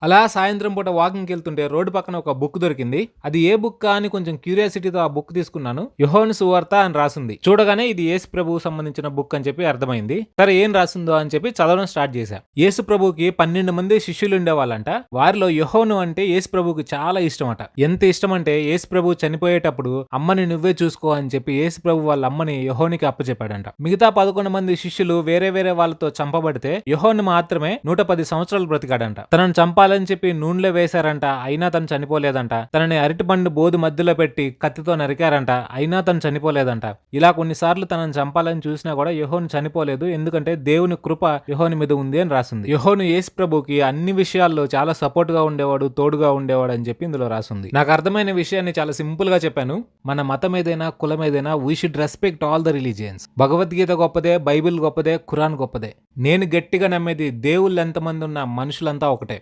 అలా సాయంత్రం పూట వాకింగ్‌కి వెళ్తుంటే రోడ్డు పక్కన ఒక బుక్ దొరికింది. అది ఏ బుక్కా అని కొంచెం క్యూరియాసిటీతో ఆ బుక్ తీసుకున్నాను. యోహాను సువార్త అని రాసుంది. చూడగానే ఇది యేసు ప్రభువుకు సంబంధించిన బుక్ అని చెప్పి అర్థమైంది. సరే ఏం రాసిందో అని చెప్పి చదవడం స్టార్ట్ చేశా. యేసు ప్రభువుకి 12 మంది శిష్యులు ఉండేవాళ్ళంట. వారిలో యోహాను అంటే యేసు ప్రభువుకి చాలా ఇష్టమట. ఎంత ఇష్టమంటే యేసు ప్రభువు చనిపోయేటప్పుడు అమ్మని నువ్వే చూసుకో అని చెప్పి యేసు ప్రభు వాళ్ళ అమ్మని యోహానుకి అప్పచెప్పాడంట. మిగతా 11 మంది శిష్యులు వేరే వేరే వాళ్ళతో చంపబడితే యోహాను మాత్రమే 110 సంవత్సరాలు బ్రతికాడంట. తనను చంపాలని చెప్పి నూనెలో వేశారంట, అయినా తను చనిపోలేదంట. తనని అరటిపండు బోధు మధ్యలో పెట్టి కత్తితో నరికారంట, అయినా తను చనిపోలేదంట. ఇలా కొన్నిసార్లు తనని చంపాలని చూసినా కూడా యోహాను చనిపోలేదు. ఎందుకంటే దేవుని కృప యోహాను మీద ఉంది అని రాసింది. యోహాను యేసు ప్రభుకి అన్ని విషయాల్లో చాలా సపోర్ట్ గా ఉండేవాడు, తోడుగా ఉండేవాడు అని చెప్పి ఇందులో రాసింది. నాకు అర్థమైన విషయాన్ని చాలా సింపుల్ గా చెప్పాను. మన మతం ఏదైనా కులం ఏదైనా we should respect all the religions. Bhagavad Gita గొప్పదే, బైబిల్ గొప్పదే, ఖురాన్ గొప్పదే. నేను గట్టిగా నమ్మేది దేవుళ్ళు ఎంతమంది ఉన్నా మనుషులంతా ఒకటే.